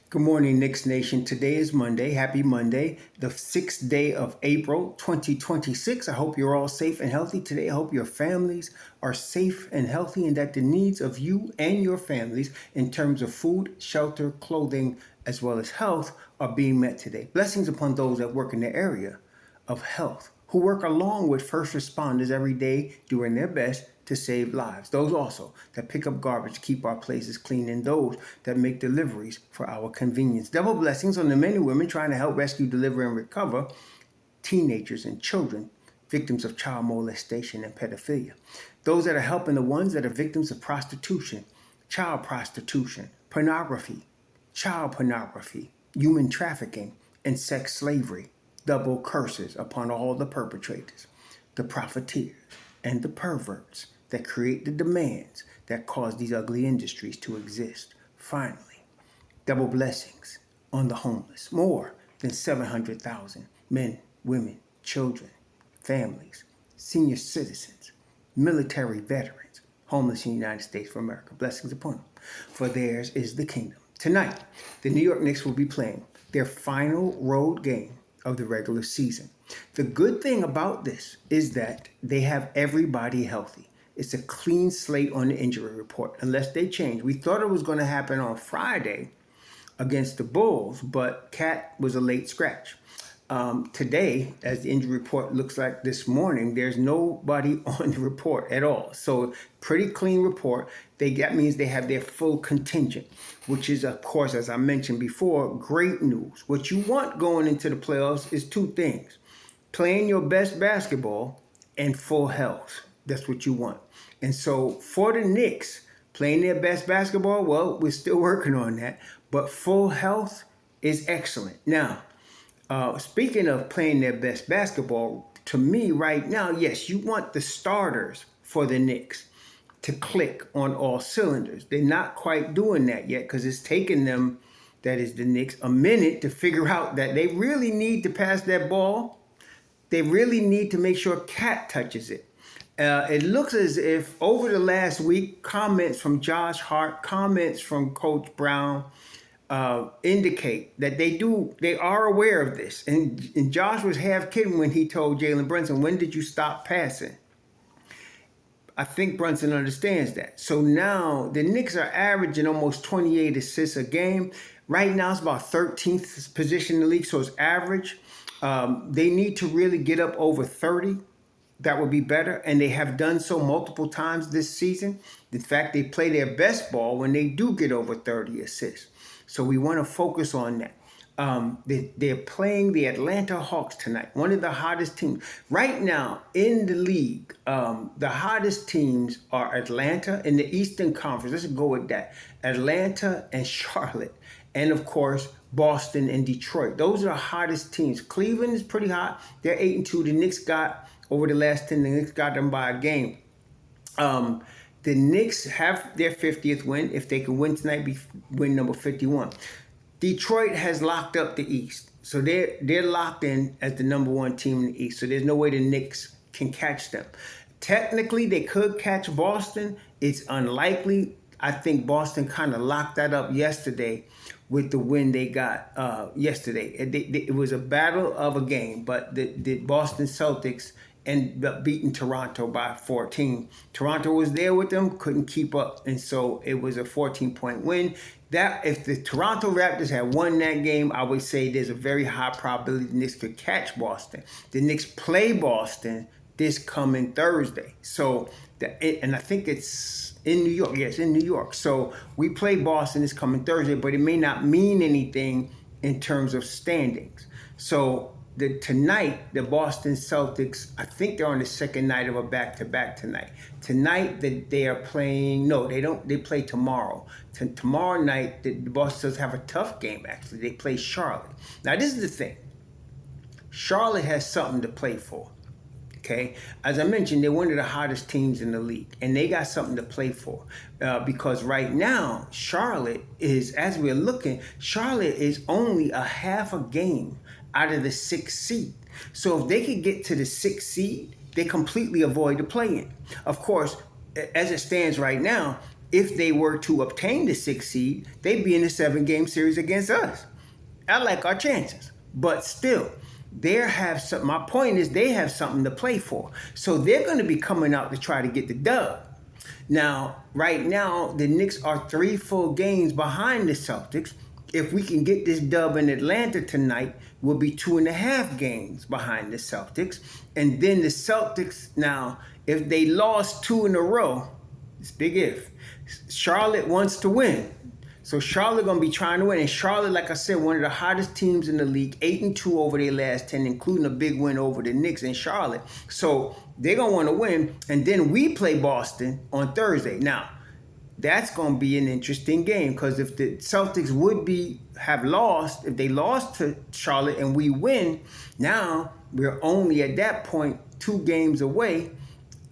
Good morning, Knicks Nation. Today is Monday. Happy Monday, the 6th day of April, 2026. I hope you're all safe and healthy today. I hope your families are safe and healthy and that the needs of you and your families in terms of food, shelter, clothing, as well as health are being met today. Blessings upon those that work in the area of health, who work along with first responders every day doing their best to save lives. Those also that pick up garbage, keep our places clean, and those that make deliveries for our convenience. Double blessings on the men and women trying to help rescue, deliver, and recover teenagers and children victims of child molestation and pedophilia. Those that are helping the ones that are victims of prostitution, child prostitution, pornography, child pornography, human trafficking, and sex slavery. Double curses upon all the perpetrators, the profiteers, and the perverts that create the demands that cause these ugly industries to exist. Finally, double blessings on the homeless. More than 700,000 men, women, children, families, senior citizens, military veterans, homeless in the United States of America. Blessings upon them, for theirs is the kingdom. Tonight, the New York Knicks will be playing their final road game of the regular season. The good thing about this is that they have everybody healthy. It's a clean slate on the injury report, unless they change. We thought it was going to happen on Friday against the Bulls, but Cat was a late scratch. Today, as the injury report looks like this morning, there's nobody on the report at all. So pretty clean report. That means they have their full contingent, which is, of course, as I mentioned before, great news. What you want going into the playoffs is two things: playing your best basketball and full health. That's what you want. And so for the Knicks, playing their best basketball, well, we're still working on that, but full health is excellent. Now, speaking of playing their best basketball, to me right now, yes, you want the starters for the Knicks to click on all cylinders. They're not quite doing that yet because it's taken them, that is the Knicks, a minute to figure out that they really need to pass that ball. They really need to make sure Cat touches it. It looks as if over the last week, comments from Josh Hart, comments from Coach Brown, indicate that they are aware of this. And Josh was half kidding when he told Jalen Brunson, when did you stop passing? I think Brunson understands that. So now the Knicks are averaging almost 28 assists a game. Right now it's about 13th position in the league, so it's average. They need to really get up over 30. That would be better, and they have done so multiple times this season. In fact, they play their best ball when they do get over 30 assists. So we want to focus on that. They're playing the Atlanta Hawks tonight, one of the hottest teams. Right now in the league, the hottest teams are Atlanta in the Eastern Conference. Let's go with that. Atlanta and Charlotte. And of course, Boston and Detroit. Those are the hottest teams. Cleveland is pretty hot. They're 8-2. The Knicks got, over the last 10, the Knicks got them by a game. The Knicks have their 50th win. If they can win tonight, win number 51. Detroit has locked up the East. So they're locked in as the number one team in the East. So there's no way the Knicks can catch them. Technically, they could catch Boston. It's unlikely. I think Boston kind of locked that up yesterday with the win they got yesterday. It was a battle of a game, but the Boston Celtics ended up beating Toronto by 14. Toronto was there with them, couldn't keep up, and so it was a 14-point win. That if the Toronto Raptors had won that game, I would say there's a very high probability the Knicks could catch Boston. The Knicks play Boston this coming Thursday. So, and I think it's in New York. Yes, in New York. So we play Boston this coming Thursday, but it may not mean anything in terms of standings. So tonight, the Boston Celtics, I think they're on the second night of a back-to-back tonight. Tonight, they are playing, no, they don't, they play tomorrow. Tomorrow night, the Boston Celtics have a tough game, actually. They play Charlotte. Now, this is the thing. Charlotte has something to play for. Okay, as I mentioned, they're one of the hottest teams in the league, and they got something to play for because right now, Charlotte is, as we're looking, Charlotte is only a half a game out of the 6th seed. So if they could get to the 6th seed, they completely avoid the play-in. Of course, as it stands right now, if they were to obtain the 6th seed, they'd be in a 7-game series against us. I like our chances. But still, my point is they have something to play for. So they're going to be coming out to try to get the dub. Now, right now, the Knicks are 3 full games behind the Celtics. If we can get this dub in Atlanta tonight, we'll be 2.5 games behind the Celtics. And then the Celtics, now, if they lost 2 in a row, it's big if. Charlotte wants to win. So Charlotte going to be trying to win. And Charlotte, like I said, one of the hottest teams in the league, 8-2 over their last 10, including a big win over the Knicks in Charlotte. So they're going to want to win. And then we play Boston on Thursday. Now, that's going to be an interesting game because if the Celtics have lost, if they lost to Charlotte and we win, now we're only at that point 2 games away.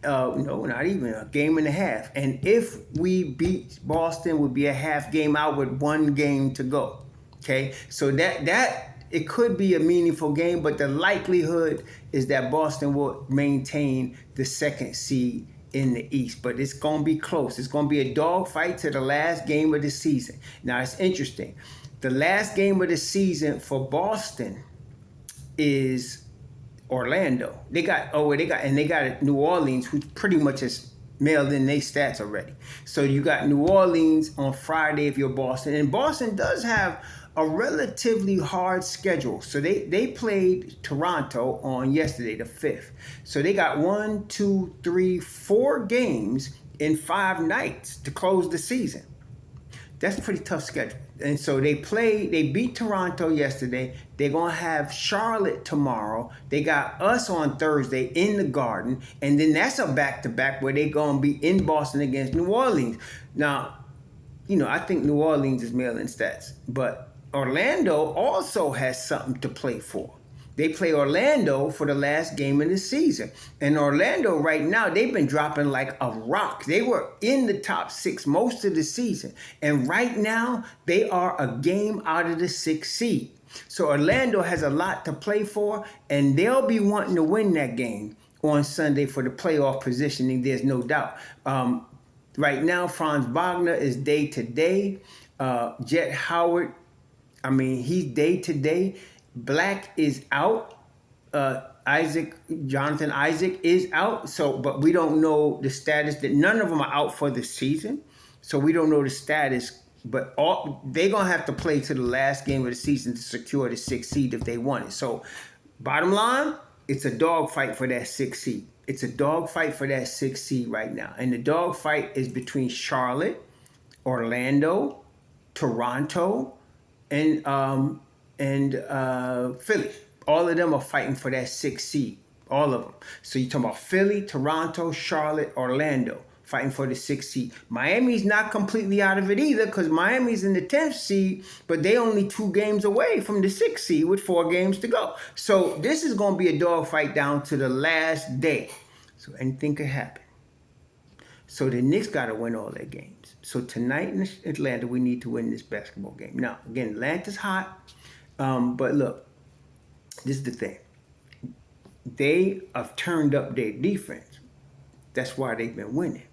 No, not even a game and a half. And if we beat Boston, we'll be a half game out with 1 game to go. Okay, so that it could be a meaningful game, but the likelihood is that Boston will maintain the 2nd seed in the East. But it's going to be close. It's going to be a dogfight to the last game of the season. Now, it's interesting. The last game of the season for Boston is Orlando. They got New Orleans, who pretty much has mailed in their stats already. So you got New Orleans on Friday if you're Boston. And Boston does have a relatively hard schedule. So they played Toronto on yesterday, the 5th. So they got 4 games in 5 nights to close the season. That's a pretty tough schedule. And so they beat Toronto yesterday. They're going to have Charlotte tomorrow. They got us on Thursday in the Garden. And then that's a back-to-back where they're going to be in Boston against New Orleans. Now, I think New Orleans is mailing stats. But Orlando also has something to play for. They play Orlando for the last game of the season. And Orlando right now, they've been dropping like a rock. They were in the top 6 most of the season. And right now, they are a game out of the 6th seed. So Orlando has a lot to play for, and they'll be wanting to win that game on Sunday for the playoff positioning. There's no doubt. Right now, Franz Wagner is day-to-day. Jet Howard, he's day-to-day. Black is out. Jonathan Isaac is out. So, but we don't know the status. That none of them are out for the season, so we don't know the status. But they're gonna have to play to the last game of the season to secure the 6th seed if they want it. So, bottom line, it's a dogfight for that 6th seed. It's a dogfight for that 6th seed right now, and the dogfight is between Charlotte, Orlando, Toronto, and Philly. All of them are fighting for that 6th seed. All of them. So you're talking about Philly, Toronto, Charlotte, Orlando fighting for the 6th seed. Miami's not completely out of it either because Miami's in the 10th seed, but they only 2 games away from the 6th seed with 4 games to go. So this is going to be a dogfight down to the last day. So anything could happen. So the Knicks got to win all their games. So tonight in Atlanta, we need to win this basketball game. Now, again, Atlanta's hot. But look, this is the thing. They have turned up their defense. That's why they've been winning.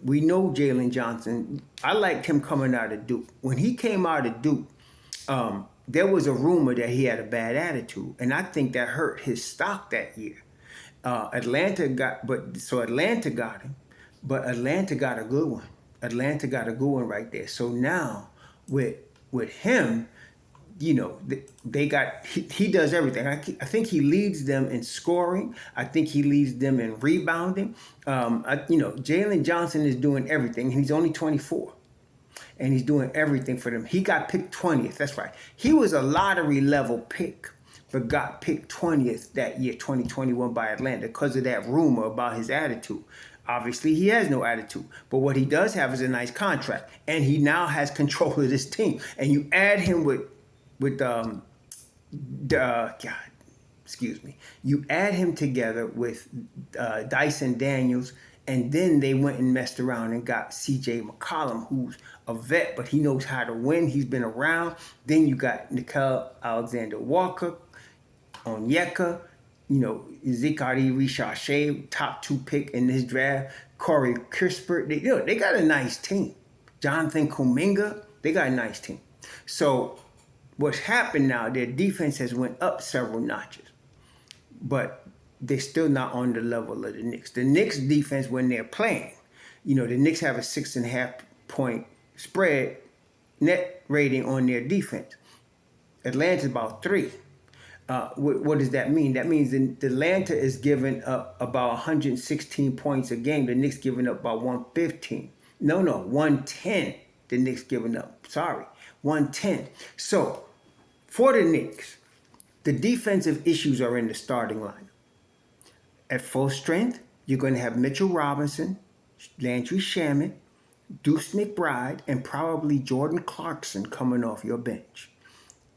We know Jalen Johnson. I liked him coming out of Duke. When he came out of Duke, there was a rumor that he had a bad attitude, and I think that hurt his stock that year. Atlanta got him, but Atlanta got a good one. Atlanta got a good one right there. So now with him, they got he does everything. I think he leads them in scoring. I think he leads them in rebounding. Jalen Johnson is doing everything. He's only 24, and he's doing everything for them. He got picked 20th. That's right. He was a lottery level pick, but got picked 20th that year, 2021, by Atlanta because of that rumor about his attitude. Obviously, he has no attitude, but what he does have is a nice contract, and he now has control of this team. And you add him with you add him together with Dyson Daniels, and then they went and messed around and got C.J. McCollum, who's a vet, but he knows how to win. He's been around. Then you got Nickeil Alexander-Walker, Onyeka. Zikari Ricochet, top 2 pick in this draft, Corey Crisper. They got a nice team. Jonathan Kuminga, they got a nice team. So what's happened now, their defense has went up several notches, but they're still not on the level of the Knicks. The Knicks defense, when they're playing, the Knicks have a 6.5 point spread net rating on their defense. Atlanta's about 3. What does that mean? That means Atlanta is giving up about 116 points a game. The Knicks giving up about 115. No, 110. The Knicks giving up. Sorry, 110. So for the Knicks, the defensive issues are in the starting lineup. At full strength, you're going to have Mitchell Robinson, Landry Shamet, Deuce McBride, and probably Jordan Clarkson coming off your bench.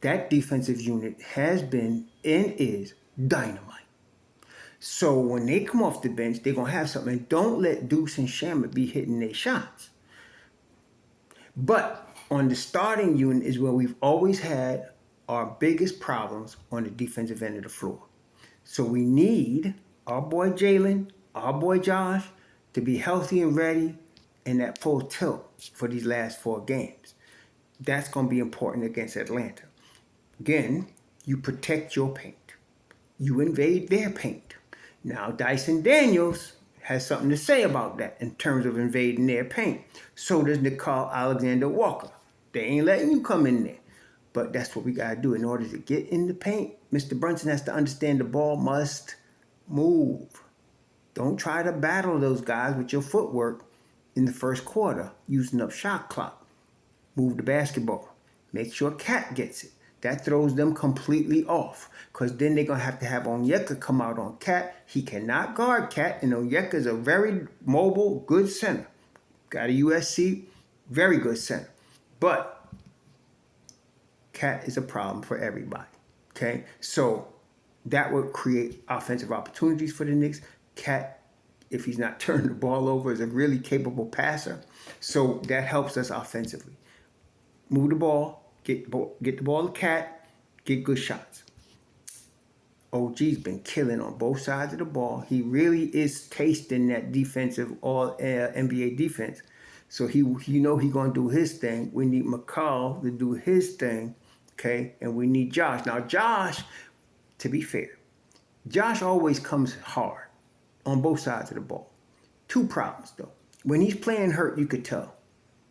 That defensive unit has been and is dynamite. So when they come off the bench, they're going to have something. And don't let Deuce and Shamet be hitting their shots. But on the starting unit is where we've always had our biggest problems on the defensive end of the floor. So we need our boy Jalen, our boy Josh to be healthy and ready and at full tilt for these last 4 games. That's going to be important against Atlanta. Again, you protect your paint. You invade their paint. Now, Dyson Daniels has something to say about that in terms of invading their paint. So does Nicole Alexander-Walker. They ain't letting you come in there. But that's what we got to do in order to get in the paint. Mr. Brunson has to understand the ball must move. Don't try to battle those guys with your footwork in the first quarter, using up shot clock. Move the basketball. Make sure Cat gets it. That throws them completely off, because then they're going to have Onyeka come out on Cat. He cannot guard Cat, and Onyeka is a very mobile, good center. Got a USC, very good center. But Cat is a problem for everybody, okay? So that would create offensive opportunities for the Knicks. Cat, if he's not turning the ball over, is a really capable passer. So that helps us offensively. Move the ball. Get the ball to Cat, get good shots. OG's been killing on both sides of the ball. He really is tasting that defensive all NBA defense. So he's going to do his thing. We need McCall to do his thing, okay? And we need Josh. Now, Josh, to be fair, Josh always comes hard on both sides of the ball. 2 problems, though. When he's playing hurt, you could tell,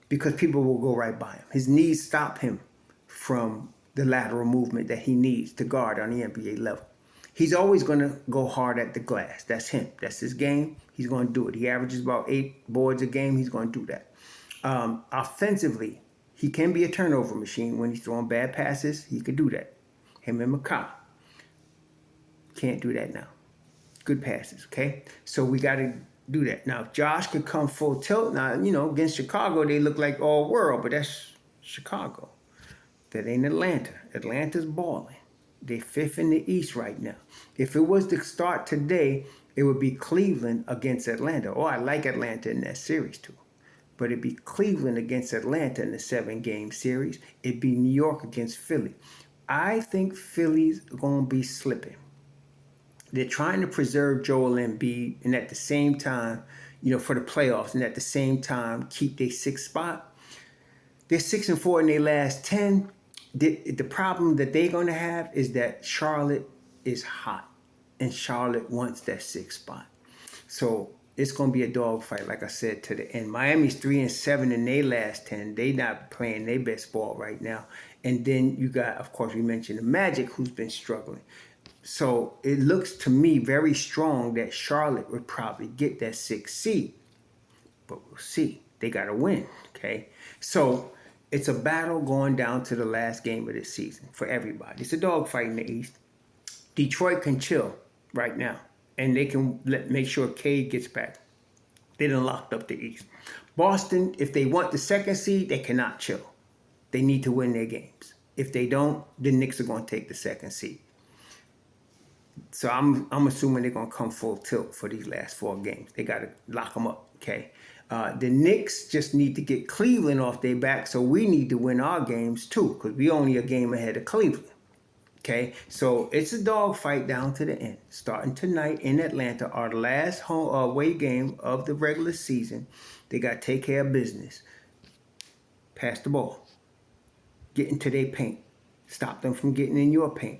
because people will go right by him. His knees stop him from the lateral movement that he needs to guard on the NBA level. He's always going to go hard at the glass. That's him. That's his game. He's going to do it. He averages about 8 boards a game. He's going to do that. Offensively, he can be a turnover machine. When he's throwing bad passes, he could do that. Him and McCall. Can't do that now. Good passes, okay? So we got to do that. Now, if Josh could come full tilt, now, against Chicago, they look like all world, but that's Chicago. That ain't Atlanta. Atlanta's balling. They're 5th in the East right now. If it was to start today, it would be Cleveland against Atlanta. Oh, I like Atlanta in that series too. But it'd be Cleveland against Atlanta in the 7-game series. It'd be New York against Philly. I think Philly's going to be slipping. They're trying to preserve Joel Embiid and at the same time, for the playoffs, and at the same time keep their 6th spot. They're 6-4 in their last 10. The problem that they're going to have is that Charlotte is hot, and Charlotte wants that 6th spot. So it's going to be a dogfight, like I said, to the end. Miami's 3-7 in their last 10. They not playing their best ball right now. And then you got, of course, we mentioned the Magic, who's been struggling. So it looks to me very strong that Charlotte would probably get that 6th seed. But we'll see. They got to win, okay? So it's a battle going down to the last game of this season for everybody. It's a dogfight in the East. Detroit can chill right now, and they can make sure Cade gets back. They done locked up the East. Boston, if they want the 2nd seed, they cannot chill. They need to win their games. If they don't, the Knicks are going to take the 2nd seed. So I'm assuming they're going to come full tilt for these last 4 games. They got to lock them up, okay? The Knicks just need to get Cleveland off their back, so we need to win our games too, because we only a game ahead of Cleveland. Okay, so it's a dogfight down to the end. Starting tonight in Atlanta, our last home away game of the regular season. They got to take care of business. Pass the ball. Get into their paint. Stop them from getting in your paint.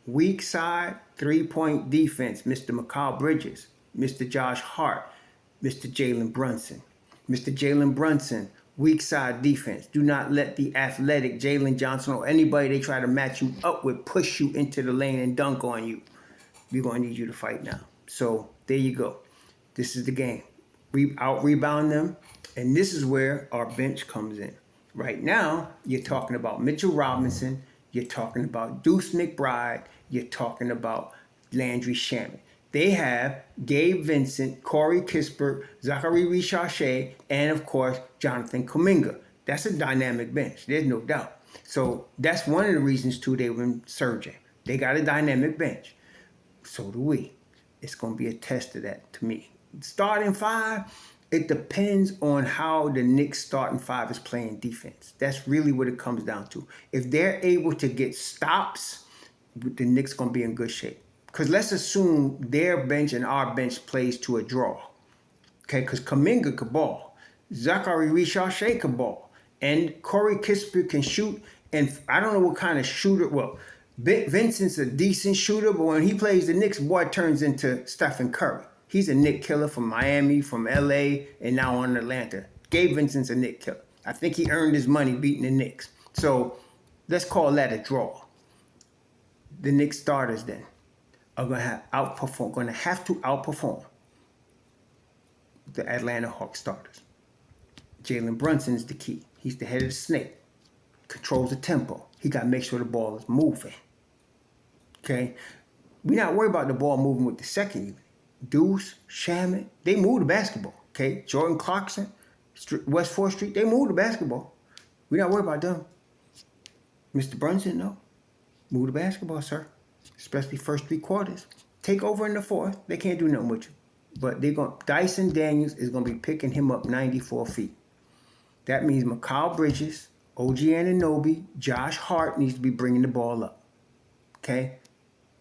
Weak side, 3-point defense, Mr. McCall Bridges, Mr. Josh Hart, Mr. Jalen Brunson. Mr. Jalen Brunson, weak side defense. Do not let the athletic Jalen Johnson or anybody they try to match you up with push you into the lane and dunk on you. We're going to need you to fight now. So there you go. This is the game. We out-rebound them, and this is where our bench comes in. Right now, you're talking about Mitchell Robinson, you're talking about Deuce McBride, you're talking about Landry Shamet. They have Gabe Vincent, Corey Kispert, Zachary Richarche, and of course, Jonathan Kuminga. That's a dynamic bench, there's no doubt. So that's one of the reasons, too, they've been surging. They got a dynamic bench. So do we. It's going to be a test of that to me. Starting five, it depends on how the Knicks starting five is playing defense. That's really what it comes down to. If they're able to get stops, the Knicks going to be in good shape. Because let's assume their bench and our bench plays to a draw. Okay, because Kuminga could ball. Zachary Richarche could ball. And Corey Kispert can shoot. And I don't know what kind of shooter. Well, Vincent's a decent shooter, but when he plays the Knicks, boy turns into Stephen Curry. He's a Knick killer from Miami, from LA, and now on Atlanta. Gabe Vincent's a Knick killer. I think he earned his money beating the Knicks. So let's call that a draw. The Knicks starters then are going to have to outperform the Atlanta Hawks starters. Jalen Brunson is the key. He's the head of the snake. Controls the tempo. He got to make sure the ball is moving. Okay? We're not worried about the ball moving with the second unit. Deuce, Shamet, they move the basketball. Okay? Jordan Clarkson, West 4th Street, they move the basketball. We're not worried about them. Mr. Brunson, no. Move the basketball, sir. Especially first 3 quarters. Take over in the fourth. They can't do nothing with you. But Dyson Daniels is going to be picking him up 94 feet. That means Mikal Bridges, OG Anunoby, Josh Hart needs to be bringing the ball up. Okay?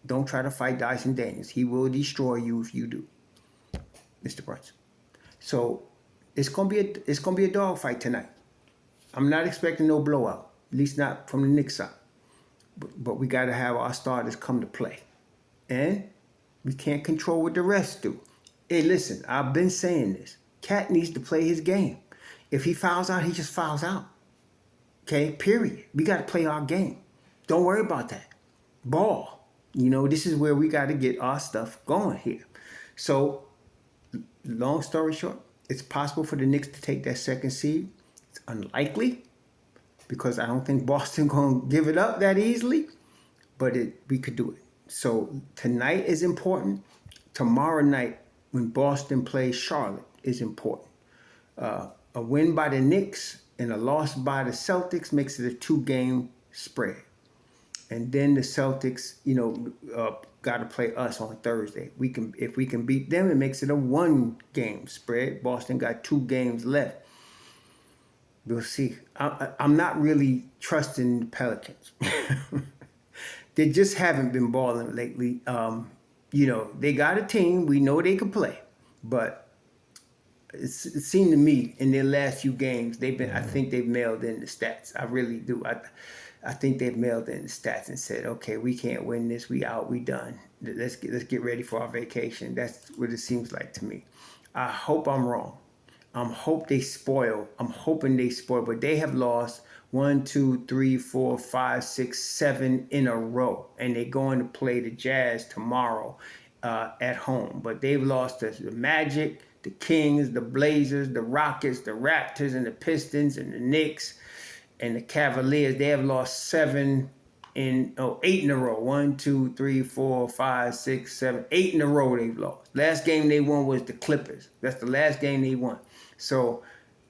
Don't try to fight Dyson Daniels. He will destroy you if you do, Mr. Brunson. So it's gonna be a dogfight tonight. I'm not expecting no blowout, at least not from the Knicks side. But we got to have our starters come to play, and we can't control what the refs do. Hey, listen, I've been saying this. Cat needs to play his game. If he fouls out, he just fouls out. Okay, period. We got to play our game. Don't worry about that. Ball. You know, this is where we got to get our stuff going here. So, long story short, it's possible for the Knicks to take that second seed. It's unlikely because I don't think Boston going to give it up that easily, but we could do it. So, tonight is important. Tomorrow night, when Boston plays Charlotte, is important. A win by the Knicks and a loss by the Celtics makes it a 2-game spread. And then the Celtics, got to play us on Thursday. If we can beat them, it makes it a 1-game spread. Boston got 2 games left. We'll see. I'm not really trusting the Pelicans. They just haven't been balling lately. They got a team. We know they can play, but it seemed to me in their last few games I think they've mailed in the stats. I really do. I think they've mailed in the stats and said, okay, we can't win this. We out. We done. Let's get ready for our vacation. That's what it seems like to me. I hope I'm wrong. I'm hoping they spoil, but they have lost 1, 2, 3, 4, 5, 6, 7 in a row. And they're going to play the Jazz tomorrow at home. But they've lost to the Magic, the Kings, the Blazers, the Rockets, the Raptors, and the Pistons, and the Knicks, and the Cavaliers. They have lost 8 in a row. 1, 2, 3, 4, 5, 6, 7, 8 in a row they've lost. Last game they won was the Clippers. That's the last game they won. So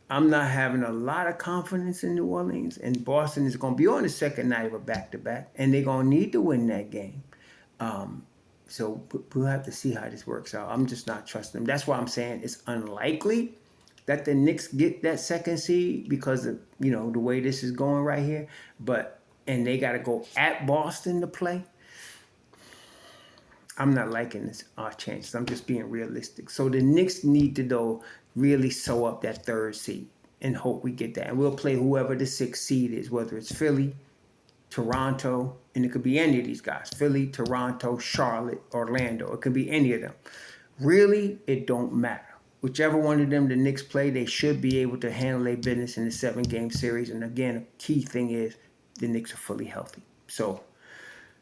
I'm not having a lot of confidence in New Orleans, and Boston is going to be on the second night of a back-to-back, and they're going to need to win that game. So we'll have to see how this works out. I'm just not trusting them. That's why I'm saying it's unlikely that the Knicks get that second seed because of, the way this is going right here. And they got to go at Boston to play. I'm not liking this our chances. I'm just being realistic. So the Knicks need to though really sew up that third seed and hope we get that. And we'll play whoever the sixth seed is, whether it's Philly, Toronto, and it could be any of these guys. Philly, Toronto, Charlotte, Orlando. It could be any of them. Really, it don't matter. Whichever one of them the Knicks play, they should be able to handle their business in the 7-game series. And again, a key thing is the Knicks are fully healthy. So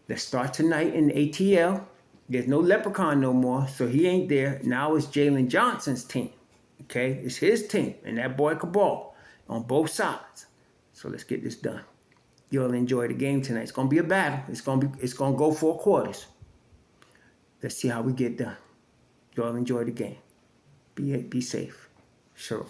let's start tonight in the ATL. There's no Leprechaun no more, so he ain't there. Now it's Jalen Johnson's team. Okay, it's his team, and that boy can ball on both sides. So let's get this done. You'll enjoy the game tonight. It's gonna be a battle. It's gonna go 4 quarters. Let's see how we get done. Y'all enjoy the game. Be safe. Sure.